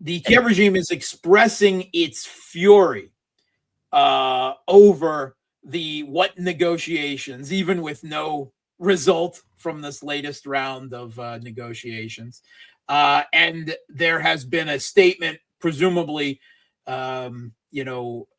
the Kiev regime is expressing its fury over the what negotiations, even with no result from this latest round of negotiations. And there has been a statement, presumably,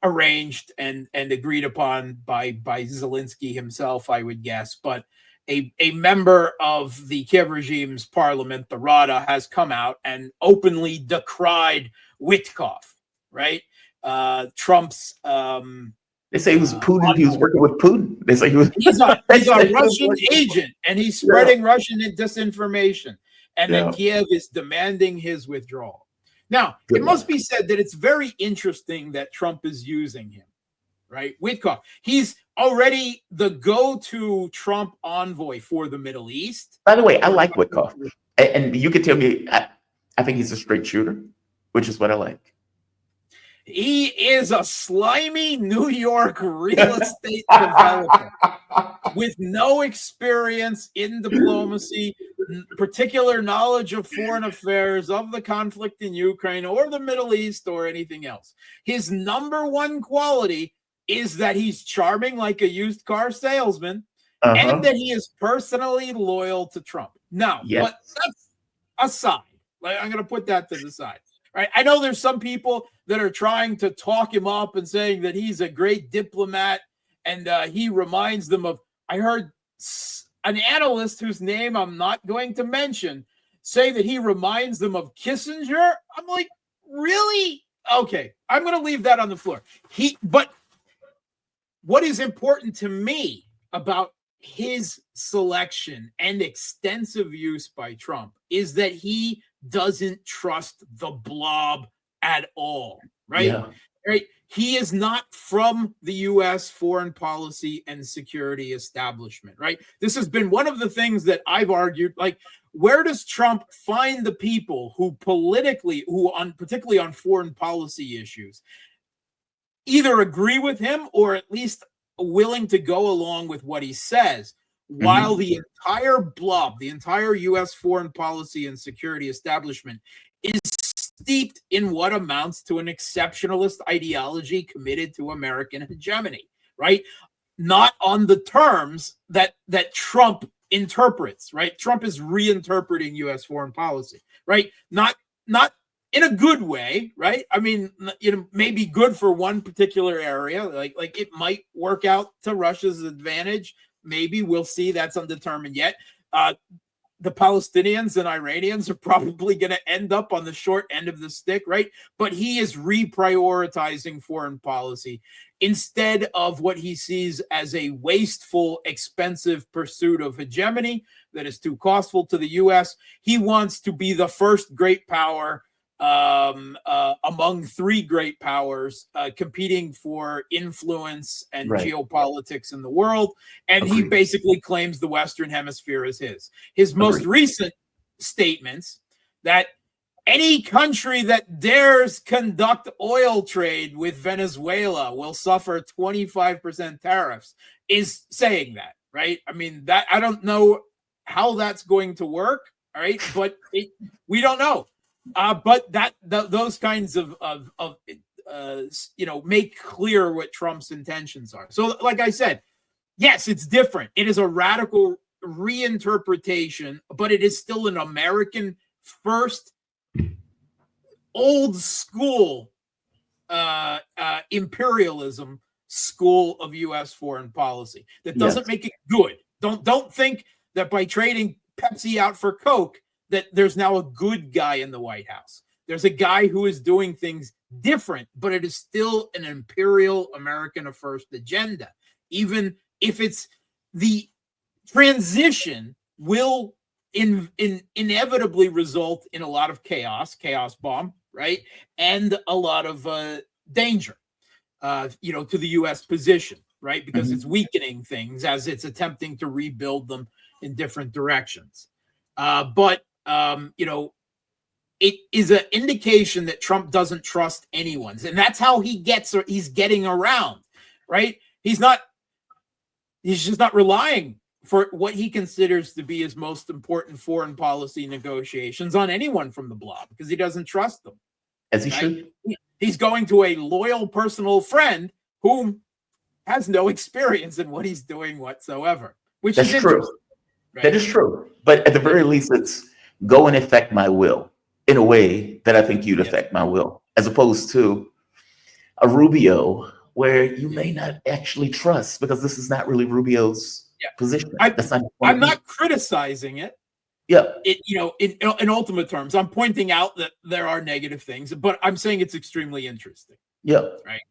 arranged and agreed upon by Zelensky himself, I would guess. But a member of the Kiev regime's parliament, the Rada, has come out and openly decried Witkoff, right? Trump's they say he was Putin. He was working with Putin. They say he's a Russian agent, and he's spreading Russian disinformation, and that Kiev is demanding his withdrawal. Now, it must be said that it's very interesting that Trump is using him, right? Witkoff. He's already the go-to Trump envoy for the Middle East. By the way, I like Witkoff, and you could tell me, I think he's a straight shooter, which is what I like. He is a slimy New York real estate developer with no experience in diplomacy, particular knowledge of foreign affairs, of the conflict in Ukraine or the Middle East or anything else. His number one quality is that he's charming like a used car salesman and that he is personally loyal to Trump. Now, but that's aside. I'm going to put that to the side. Right. I know there's some people that are trying to talk him up and saying that he's a great diplomat, and he reminds them of, I heard an analyst whose name I'm not going to mention say that he reminds them of Kissinger. I'm like, really? Okay, I'm going to leave that on the floor. But what is important to me about his selection and extensive use by Trump is that he doesn't trust the blob at all, right? Yeah. Right. He is not from the U.S. foreign policy and security establishment, right? This has been one of the things that I've argued. Like, where does Trump find the people who politically, particularly on foreign policy issues, either agree with him or at least willing to go along with what he says? While the entire blob, the entire U.S. foreign policy and security establishment is steeped in what amounts to an exceptionalist ideology committed to American hegemony, right? Not on the terms that Trump interprets, right? Trump is reinterpreting U.S. foreign policy, right? Not in a good way, right? I mean, maybe good for one particular area, like it might work out to Russia's advantage. Maybe we'll see. That's undetermined yet. The Palestinians and Iranians are probably going to end up on the short end of the stick, right? But he is reprioritizing foreign policy instead of what he sees as a wasteful, expensive pursuit of hegemony that is too costful to the U.S. He wants to be the first great power among three great powers competing for influence and geopolitics in the world. And he basically claims the Western Hemisphere is his. His most recent statements that any country that dares conduct oil trade with Venezuela will suffer 25% tariffs is saying that, right? I mean, that I don't know how that's going to work, all right? But we don't know. But those kinds of make clear what Trump's intentions are. So, like I said, yes, it's different. It is a radical reinterpretation, but it is still an American first, old school imperialism school of U.S. foreign policy that doesn't make it good. Don't think that by trading Pepsi out for Coke that there's now a good guy in the White House. There's a guy who is doing things different, but it is still an imperial American first agenda. Even if it's the transition will inevitably result in a lot of chaos bomb, right? And a lot of danger, to the U.S. position, right? Because it's weakening things as it's attempting to rebuild them in different directions. But it is an indication that Trump doesn't trust anyone. And that's how he's getting around, right? He's just not relying for what he considers to be his most important foreign policy negotiations on anyone from the blob because he doesn't trust them. As he right? should. He's going to a loyal personal friend whom has no experience in what he's doing whatsoever, which That's is true. interesting. Right? That is true. But at the very least, it's go and affect my will in a way that I think you'd affect my will, as opposed to a Rubio where you may not actually trust, because this is not really Rubio's position. That's not his point I'm of view. not criticizing it. Yeah. In ultimate terms, I'm pointing out that there are negative things, but I'm saying it's extremely interesting. Yeah. Right.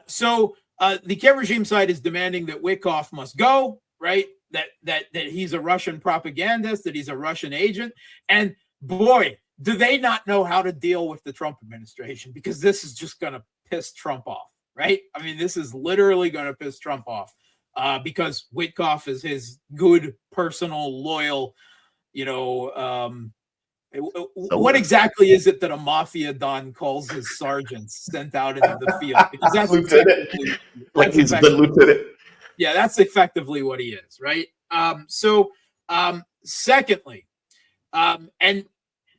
So the Kiev regime side is demanding that Witkoff must go. Right. That he's a Russian propagandist, that he's a Russian agent, and boy, do they not know how to deal with the Trump administration, because this is just going to piss Trump off. Right. I mean, this is literally going to piss Trump off because Witkoff is his good, personal, loyal. What exactly is it that a mafia don calls his sergeants sent out into the field? Because that's lieutenant, like he's a good lieutenant. Yeah, that's effectively what he is, right? Secondly, and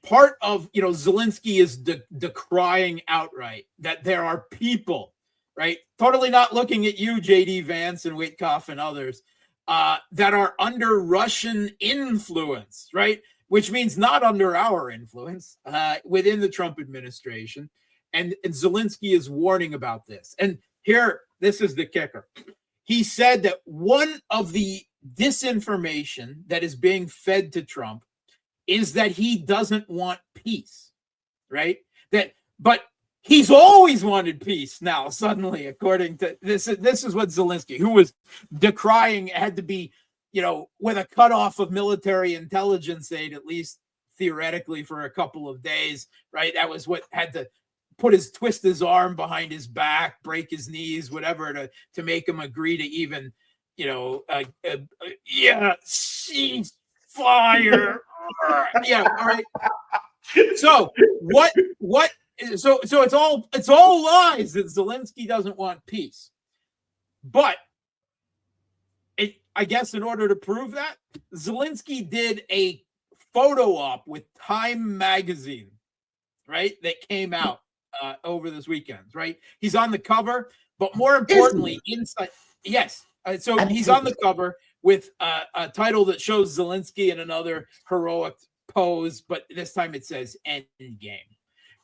part of Zelensky is decrying outright that there are people, right, totally not looking at you, JD Vance and Witkoff and others, that are under Russian influence, right? Which means not under our influence within the Trump administration. And Zelensky is warning about this. And here, this is the kicker. He said that one of the disinformation that is being fed to Trump is that he doesn't want peace, right? But he's always wanted peace now, suddenly, according to this. This is what Zelensky, who was decrying, had to be, with a cutoff of military intelligence aid, at least theoretically, for a couple of days, right? That was what had to twist his arm behind his back, break his knees, whatever, to make him agree to even, cease fire. Yeah, all right. So so it's all lies that Zelensky doesn't want peace. But I guess in order to prove that, Zelensky did a photo op with Time magazine, right? That came out over this weekend, right? He's on the cover, but more importantly, inside, yes. So he's on the cover with a title that shows Zelensky in another heroic pose, but this time it says "End Game,"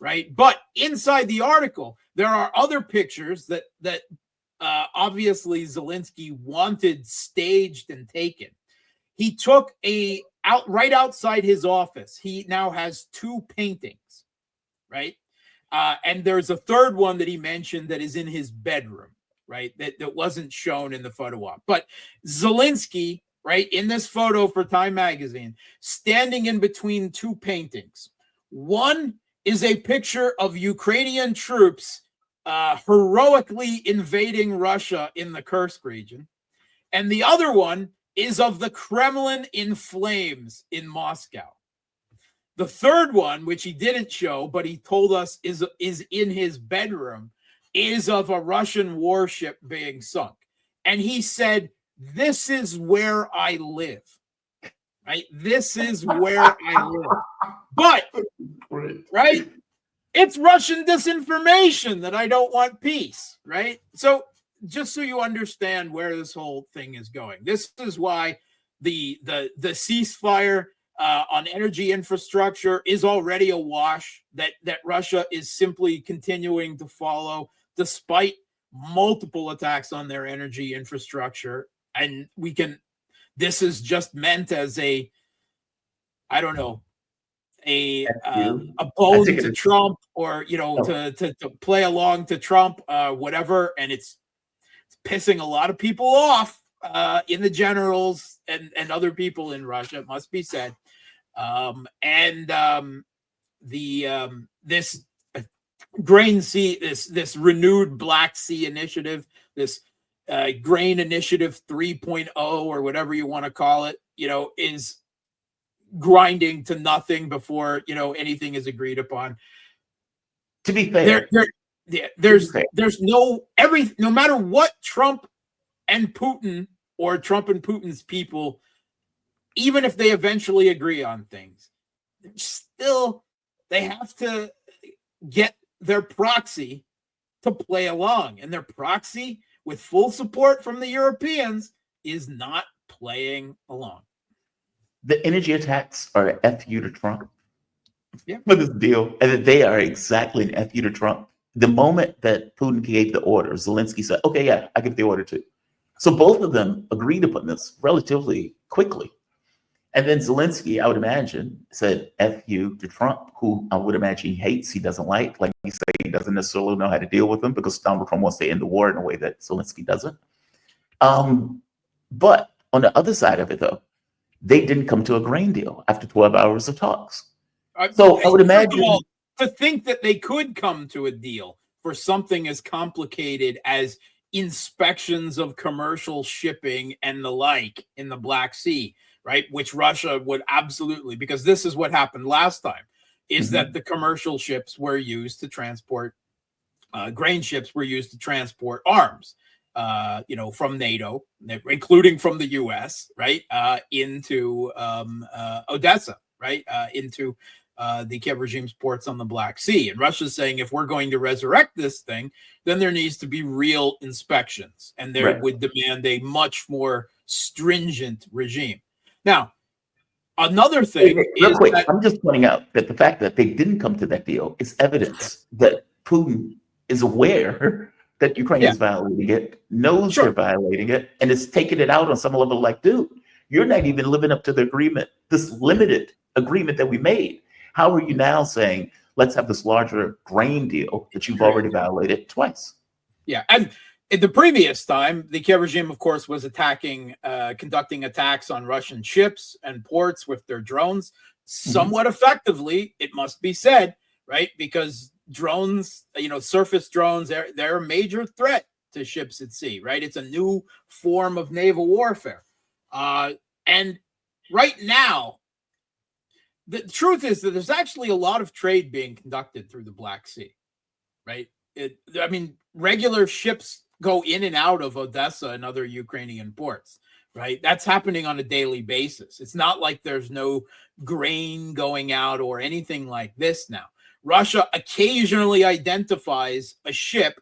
right? But inside the article, there are other pictures that obviously Zelensky wanted staged and taken. He took right outside his office. He now has 2 paintings, right? And there's a third one that he mentioned that is in his bedroom, right? That wasn't shown in the photo op. But Zelensky, right, in this photo for Time magazine, standing in between 2 paintings. One is a picture of Ukrainian troops heroically invading Russia in the Kursk region. And the other one is of the Kremlin in flames in Moscow. The third one, which he didn't show, but he told us is in his bedroom, is of a Russian warship being sunk. And he said, "This is where I live." Right? This is where I live. But, right? It's Russian disinformation that I don't want peace, right? So just so you understand where this whole thing is going, this is why the ceasefire on energy infrastructure is already a wash, that Russia is simply continuing to follow despite multiple attacks on their energy infrastructure. And this is just meant as a bone to Trump, or to play along to Trump, whatever. And it's pissing a lot of people off, in the generals and other people in Russia, it must be said. This grain sea, this renewed Black Sea initiative, this grain initiative 3.0, or whatever you want to call it, is grinding to nothing before anything is agreed upon. To be fair, there's no matter what Trump and Putin, or Trump and Putin's people, even if they eventually agree on things, still they have to get their proxy to play along. And their proxy, with full support from the Europeans, is not playing along. The energy attacks are an F you to Trump Yeah. for this deal. And they are exactly an F you to Trump. The moment that Putin gave the order, Zelensky said, okay, yeah, I give the order too. So both of them agreed upon this relatively quickly. And then Zelensky, I would imagine, said F you to Trump, who I would imagine he hates, he doesn't like you say, he doesn't necessarily know how to deal with them because Donald Trump wants to end the war in a way that Zelensky doesn't. But on the other side of it, though, they didn't come to a grain deal after 12 hours of talks. So I would imagine, all, to think that they could come to a deal for something as complicated as inspections of commercial shipping and the like in the Black Sea, right? Which Russia would absolutely, because this is what happened last time, is that the commercial ships were used to transport, grain ships were used to transport arms, from NATO, including from the US, right, into Odessa, right, into the Kiev regime's ports on the Black Sea. And Russia's saying, if we're going to resurrect this thing, then there needs to be real inspections, and there would demand a much more stringent regime. Now, another thing real quick, I'm just pointing out that the fact that they didn't come to that deal is evidence that Putin is aware that Ukraine is violating it, knows they're violating it, and is taking it out on some level like, dude, you're not even living up to the agreement, this limited agreement that we made. How are you now saying, let's have this larger grain deal that you've already violated twice? Yeah, and in the previous time, the Kiev regime, of course, was conducting attacks on Russian ships and ports with their drones, somewhat effectively, it must be said, right? Because drones, surface drones, they're a major threat to ships at sea, right? It's a new form of naval warfare. And right now, the truth is that there's actually a lot of trade being conducted through the Black Sea, right? Regular ships go in and out of Odessa and other Ukrainian ports, right? That's happening on a daily basis. It's not like there's no grain going out or anything like this now. Russia occasionally identifies a ship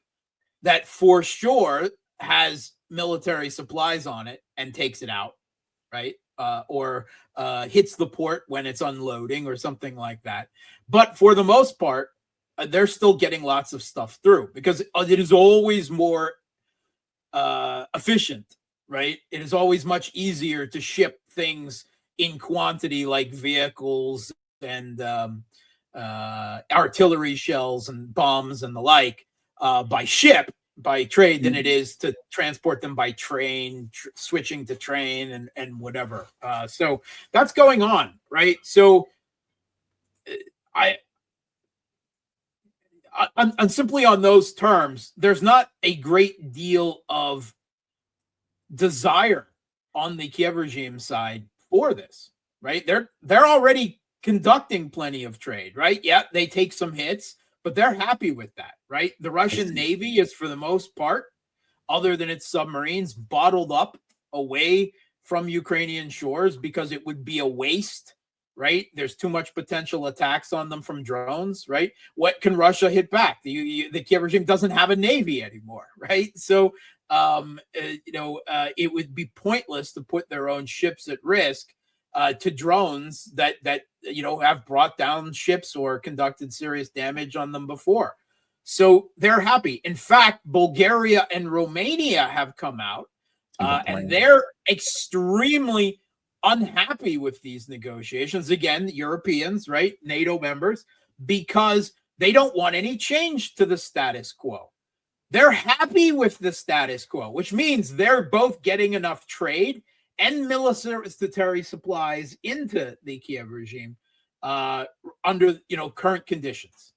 that for sure has military supplies on it and takes it out, right? Or hits the port when it's unloading or something like that. But for the most part, they're still getting lots of stuff through because it is always more efficient, right? It is always much easier to ship things in quantity like vehicles and artillery shells and bombs and the like by ship, by trade, than it is to transport them by train, switching to train and whatever. So that's going on, right? So and simply on those terms, there's not a great deal of desire on the Kiev regime side for this, right? They're already conducting plenty of trade, right? Yeah, they take some hits, but they're happy with that, right? The Russian Navy is, for the most part, other than its submarines, bottled up away from Ukrainian shores because it would be a waste, right? There's too much potential attacks on them from drones, right? What can Russia hit back? The Kiev regime doesn't have a navy anymore, right? So, it would be pointless to put their own ships at risk to drones that have brought down ships or conducted serious damage on them before. So they're happy. In fact, Bulgaria and Romania have come out and they're extremely unhappy with these negotiations. Again, Europeans, right? NATO members, because they don't want any change to the status quo. They're happy with the status quo, which means they're both getting enough trade and military supplies into the Kiev regime under current conditions.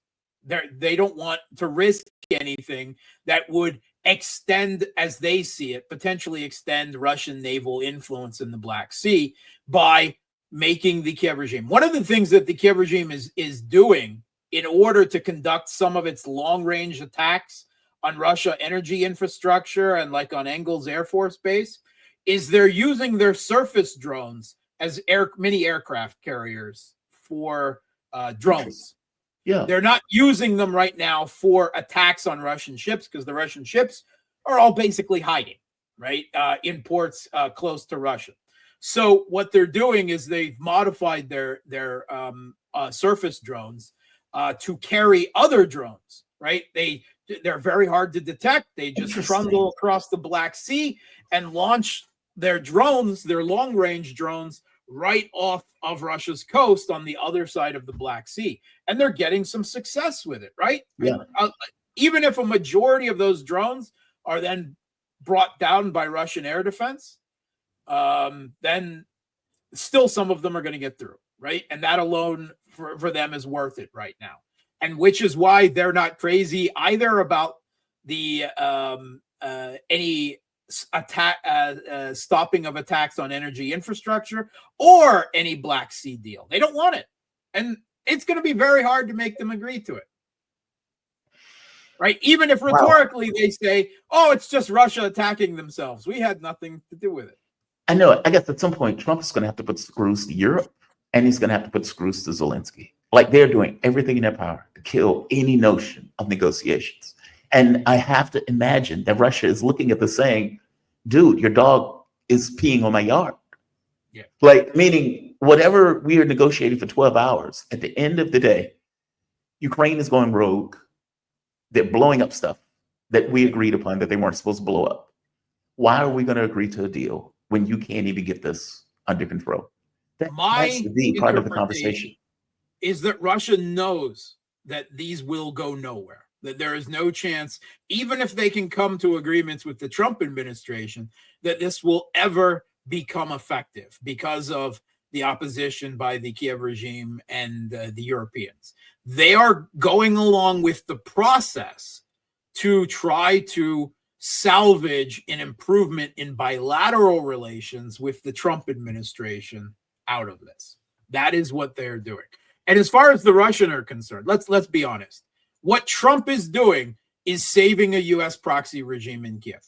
They don't want to risk anything that would extend, as they see it, potentially extend Russian naval influence in the Black Sea by making the Kiev regime. One of the things that the Kiev regime is doing in order to conduct some of its long-range attacks on Russia energy infrastructure and like on Engels Air Force Base is they're using their surface drones as mini aircraft carriers for drones. Yeah. They're not using them right now for attacks on Russian ships because the Russian ships are all basically hiding, right, in ports close to Russia. So what they're doing is they've modified their surface drones to carry other drones, right? They're very hard to detect. They just trundle across the Black Sea and launch their drones, their long-range drones, right off of Russia's coast on the other side of the Black Sea. And they're getting some success with it, right? Yeah. Even if a majority of those drones are then brought down by Russian air defense, then still some of them are going to get through, right? And that alone for them is worth it right now. And which is why they're not crazy either about the any attack stopping of attacks on energy infrastructure or any Black Sea deal. They don't want it, and it's going to be very hard to make them agree to it, right? Even if rhetorically they say, "Oh, it's just Russia attacking themselves. We had nothing to do with it." I know it. I guess at some point Trump is going to have to put screws to Europe, and he's going to have to put screws to Zelensky. Like, they're doing everything in their power to kill any notion of negotiations. And I have to imagine that Russia is looking at this saying, dude, your dog is peeing on my yard. Yeah. Like, meaning whatever we are negotiating for 12 hours, at the end of the day, Ukraine is going rogue. They're blowing up stuff that we agreed upon that they weren't supposed to blow up. Why are we going to agree to a deal when you can't even get this under control? That's the part of the conversation. Is that Russia knows that these will go nowhere, that there is no chance, even if they can come to agreements with the Trump administration, that this will ever become effective because of the opposition by the Kiev regime and the Europeans. They are going along with the process to try to salvage an improvement in bilateral relations with the Trump administration out of this. That is what they're doing. And as far as the Russian are concerned, let's be honest. What Trump is doing is saving a U.S. proxy regime in Kiev,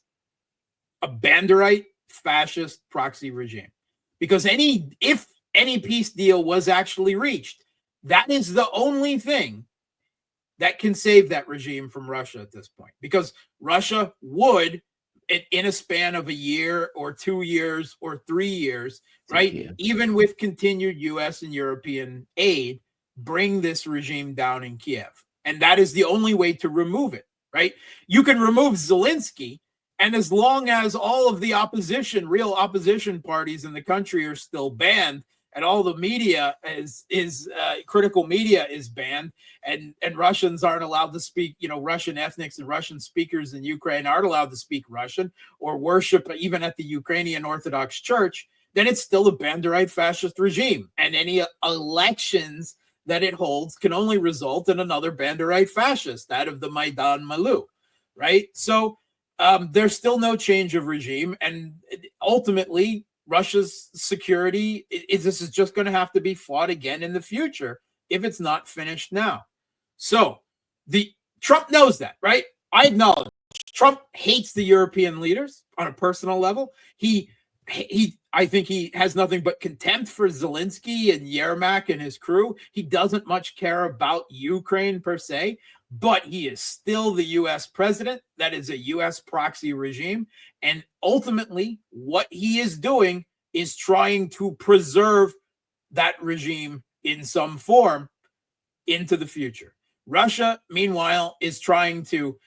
a Banderite fascist proxy regime. Because if any peace deal was actually reached, that is the only thing that can save that regime from Russia at this point. Because Russia would, in a span of a year or 2 years or 3 years, right, Yeah. even with continued U.S. and European aid, bring this regime down in Kiev. And that is the only way to remove it, right? You can remove Zelensky, and as long as all of the opposition, real opposition parties in the country are still banned, and all the media is critical media is banned, and Russians aren't allowed to speak, Russian ethnics and Russian speakers in Ukraine aren't allowed to speak Russian or worship even at the Ukrainian Orthodox Church, then it's still a Banderite fascist regime. And any elections that it holds can only result in another Banderite fascist, that of the Maidan Malu, right? So there's still no change of regime. And ultimately, Russia's security, this is just going to have to be fought again in the future if it's not finished now. So Trump knows that, right? I acknowledge Trump hates the European leaders on a personal level. I think he has nothing but contempt for Zelensky and Yermak and his crew. He doesn't much care about Ukraine per se, but he is still the U.S. president. That is a U.S. proxy regime. And ultimately, what he is doing is trying to preserve that regime in some form into the future. Russia, meanwhile, is trying to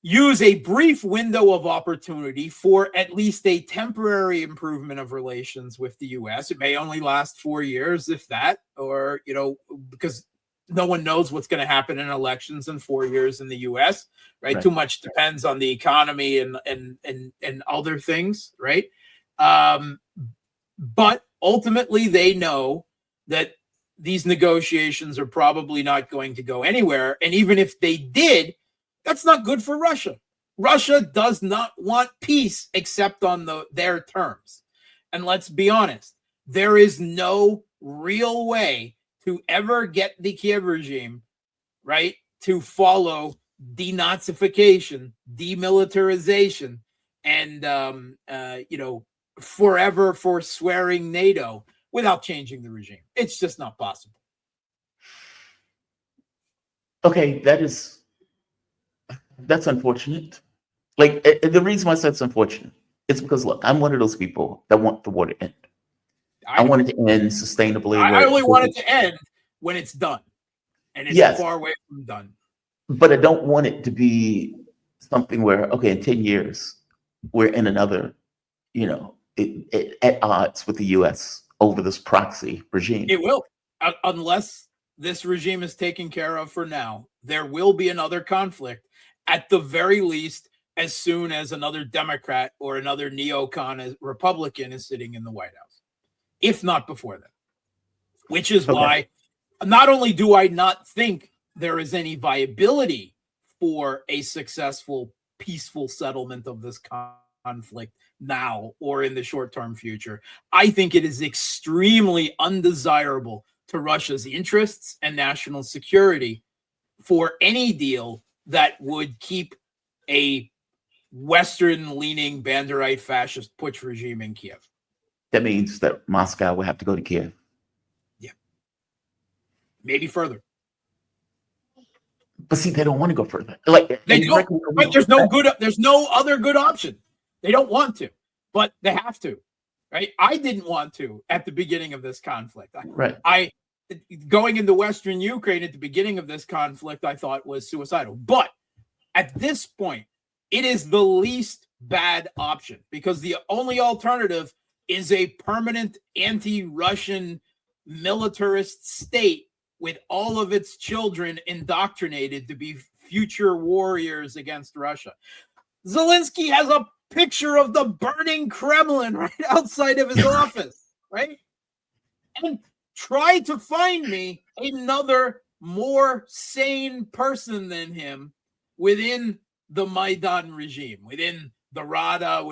use a brief window of opportunity for at least a temporary improvement of relations with the U.S. It may only last 4 years, if that, or, because no one knows what's going to happen in elections in 4 years in the U.S., right? Too much depends on the economy and other things, right? But ultimately, they know that these negotiations are probably not going to go anywhere. And even if they did, that's not good for Russia. Russia does not want peace except on their terms. And let's be honest, there is no real way to ever get the Kiev regime, right, to follow denazification, demilitarization, and, forever forswearing NATO without changing the regime. It's just not possible. Okay, that's unfortunate. Like the reason why I said it's unfortunate, it's because look, I'm one of those people that want the war to end. I I know. want it to end sustainably. I Where only want it to end when it's done, and it's yes, far away from done. but I don't want it to be something where okay, in 10 years we're in another, at odds with the U.S. over this proxy regime. It will, unless this regime is taken care of for now. There will be another conflict, at the very least, as soon as another Democrat or another neocon Republican is sitting in the White House, if not before then. Which is Okay. why not only do I not think there is any viability for a successful, peaceful settlement of this conflict now or in the short-term future, I think it is extremely undesirable to Russia's interests and national security for any deal that would keep a Western-leaning Banderite fascist putsch regime in Kiev. That means that Moscow will have to go to Kiev. Yeah. Maybe further. But see, they don't want to go further. Like they don't, but there's no other good option. They don't want to, but they have to, right? I didn't want to at the beginning of this conflict. Right. Going into Western Ukraine at the beginning of this conflict, I thought was suicidal. But at this point, it is the least bad option because the only alternative is a permanent anti-Russian militarist state with all of its children indoctrinated to be future warriors against Russia. Zelensky has a picture of the burning Kremlin right outside of his office, right? And try to find me another more sane person than him within the Maidan regime, within the Rada,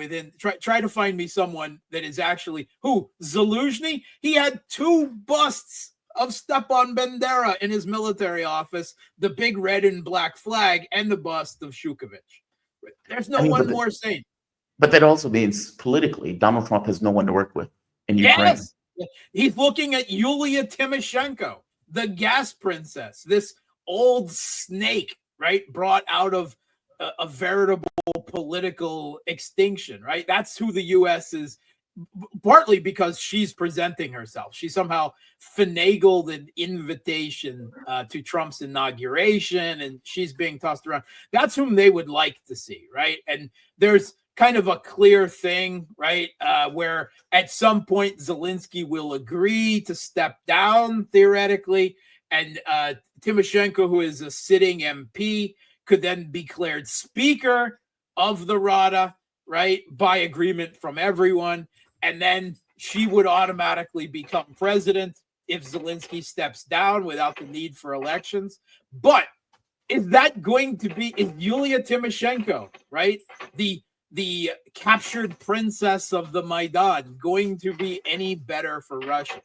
try to find me someone that is actually Zelensky. He had 2 busts of Stepan Bandera in his military office, the big red and black flag, and the bust of Shukovich. There's no one more sane. But that also means politically, Donald Trump has no one to work with in Ukraine. Yes. He's looking at Yulia Tymoshenko, the gas princess, this old snake, right? Brought out of a veritable political extinction, right? That's who the U.S. is, partly because she's presenting herself. She somehow finagled an invitation to Trump's inauguration, and she's being tossed around. That's whom they would like to see, right? And there's kind of a clear thing, right, where at some point Zelensky will agree to step down, theoretically, and Tymoshenko, who is a sitting MP, could then be declared Speaker of the Rada, right, by agreement from everyone, and then she would automatically become president if Zelensky steps down without the need for elections. But is that going to be, is Yulia Tymoshenko, right, the captured princess of the Maidan, going to be any better for Russia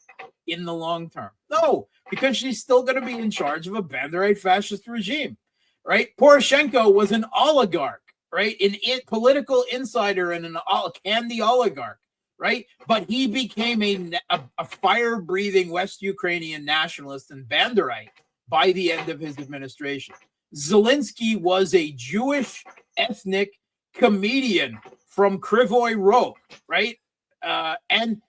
in the long term? No, because she's still going to be in charge of a Banderite fascist regime, right? Poroshenko was an oligarch, right? An political insider and a candy oligarch, right? But he became a fire-breathing West Ukrainian nationalist and Banderite by the end of his administration. Zelensky was a Jewish ethnic comedian from Krivoy Rog, right? And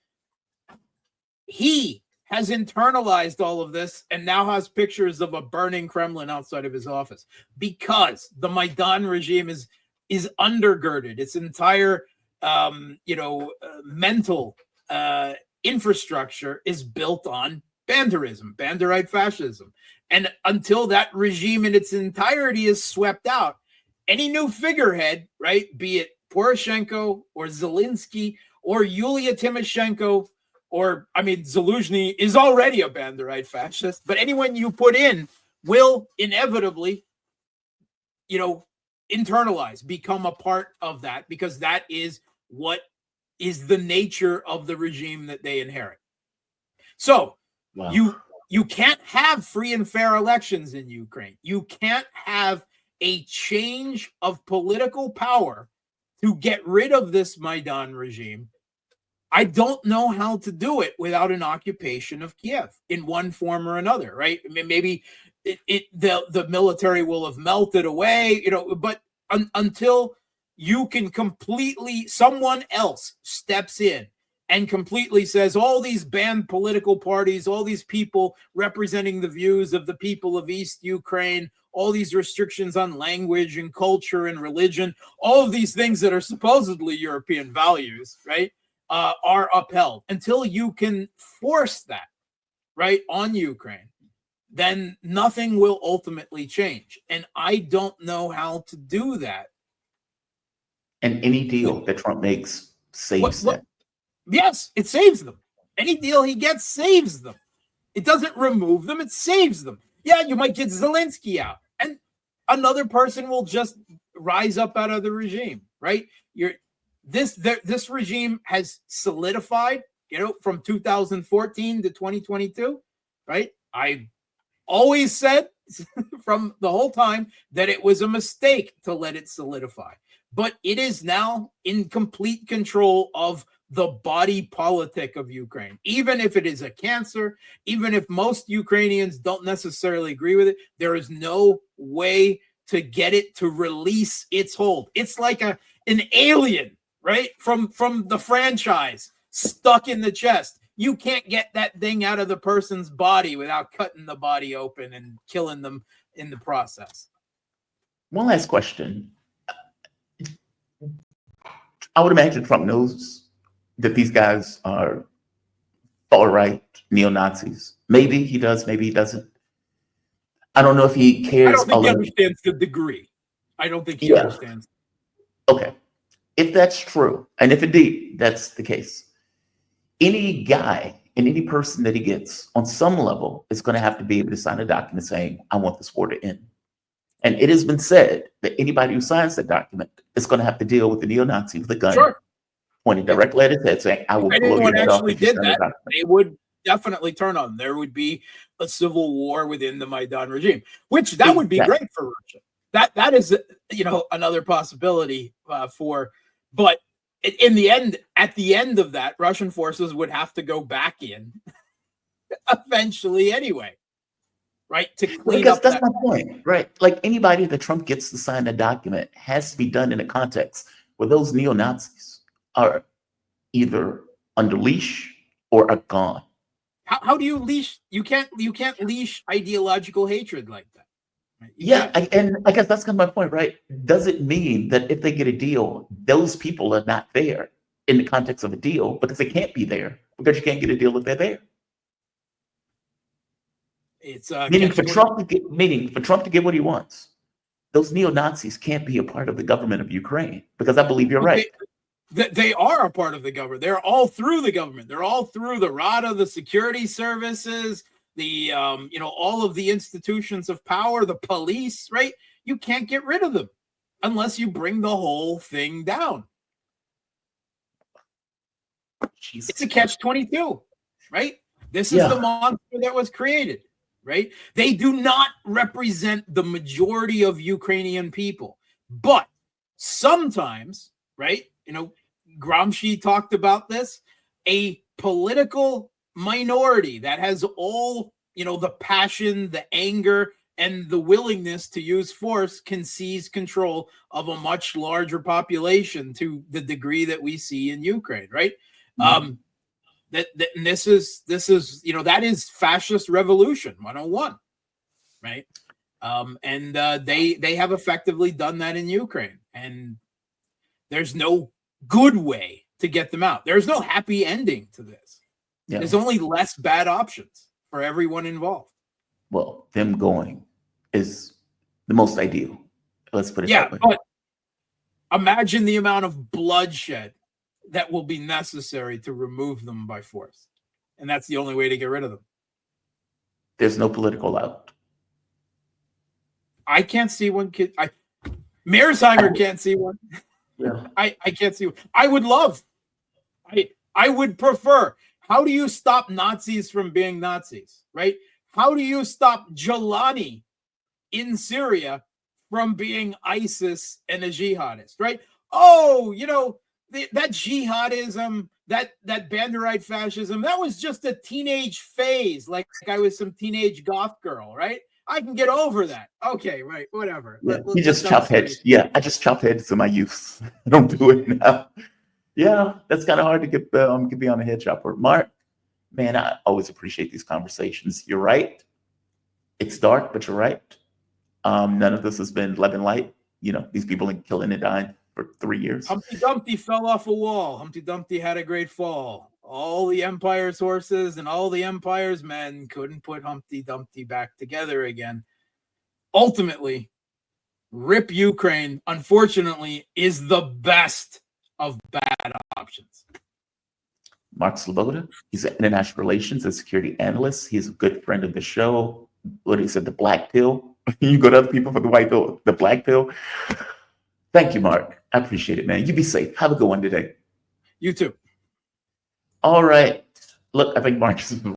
he has internalized all of this and now has pictures of a burning Kremlin outside of his office because the Maidan regime is undergirded. Its entire mental infrastructure is built on Banderism, Banderite fascism. And until that regime in its entirety is swept out, any new figurehead, right, be it Poroshenko or Zelensky or Yulia Tymoshenko, or, Zelensky is already a Banderite fascist, but anyone you put in will inevitably, internalize, become a part of that, because that is what is the nature of the regime that they inherit. So Wow. you can't have free and fair elections in Ukraine. You can't have a change of political power to get rid of this Maidan regime. I don't know how to do it without an occupation of Kiev in one form or another, right? Maybe the military will have melted away, but until you can someone else steps in and completely says all these banned political parties, all these people representing the views of the people of East Ukraine, all these restrictions on language and culture and religion, all of these things that are supposedly European values, right, are upheld. Until you can force that, right, on Ukraine, then nothing will ultimately change. And I don't know how to do that. And any deal that Trump makes saves them. Yes, it saves them. Any deal he gets saves them. It doesn't remove them, it saves them. Yeah, you might get Zelensky out, and another person will just rise up out of the regime, right? This regime has solidified, from 2014 to 2022, right? I always said from the whole time that it was a mistake to let it solidify. But it is now in complete control of the body politic of Ukraine. Even if it is a cancer, even if most Ukrainians don't necessarily agree with it, there is no way to get it to release its hold. It's like an alien, right? From the franchise, stuck in the chest. You can't get that thing out of the person's body without cutting the body open and killing them in the process. One last question. I would imagine Trump knows that these guys are far-right neo-Nazis. Maybe he does, maybe he doesn't. I don't know if he cares. I don't think he understands the degree. I don't think he understands. Okay. If that's true, and if indeed that's the case, any guy and any person that he gets on some level is going to have to be able to sign a document saying, I want this war to end. And it has been said that anybody who signs that document is going to have to deal with the neo-Nazi with a gun pointing directly at his head saying, I will blow your head off if you sign the document. They would definitely turn on them. There would be a civil war within the Maidan regime, which that would be great for Russia. That is, another possibility but in the end, at the end of that, Russian forces would have to go back in eventually anyway, right? To clean up. That's my point, right? Like anybody that Trump gets to sign a document has to be done in a context where those neo-Nazis are either under leash or are gone. How do you leash? You can't leash ideological hatred like that. Right? And I guess that's kind of my point, right? Does it mean that if they get a deal, those people are not there in the context of a deal because they can't be there because you can't get a deal if they're there? It's meaning for Trump to get what he wants, those neo-Nazis can't be a part of the government of Ukraine because I believe you're right. They are a part of the government. They're all through the government. They're all through the RADA, the security services, the all of the institutions of power, the police, right? You can't get rid of them unless you bring the whole thing down. Jesus. It's a catch-22, right? This is the monster that was created, right? They do not represent the majority of Ukrainian people, but sometimes, right? Gramsci talked about this, a political minority that has all, the passion, the anger, and the willingness to use force can seize control of a much larger population to the degree that we see in Ukraine, right? Mm-hmm. This is that is fascist revolution 101, right? And they have effectively done that in Ukraine, and there's no good way to get them out. There's no happy ending to this. Yeah. There's only less bad options for everyone involved. Well, them going is the most ideal. Let's put it that way. But imagine the amount of bloodshed that will be necessary to remove them by force. And that's the only way to get rid of them. There's no political out. I can't see one kid. Mearsheimer can't see one. Yeah. I can't see one. I would prefer. How do you stop Nazis from being Nazis, right? How do you stop Jelani in Syria from being ISIS and a jihadist, right? Oh, that jihadism, that Banderite fascism, that was just a teenage phase, like I was some teenage goth girl, right? I can get over that. Okay, right, whatever. Yeah, Let, you let's just have a chop heads. straight. Yeah, I just chop heads in my youth. I don't do it now. Yeah, that's kind of hard to get be on a head chopper. Mark, man, I always appreciate these conversations. You're right. It's dark, but you're right. None of this has been love and light. You know, these people have killing and dying for 3 years. Humpty Dumpty fell off a wall. Humpty Dumpty had a great fall. All the empire's horses and all the empire's men couldn't put Humpty Dumpty back together again. Ultimately, rip Ukraine, unfortunately, is the best of bad options. Mark Sleboda, he's an international relations and security analyst. He's a good friend of the show. What he said, the black pill. You go to other people for the white pill, the black pill. Thank you, Mark. I appreciate it, man. You be safe. Have a good one today. You too. All right. Look, I think Mark is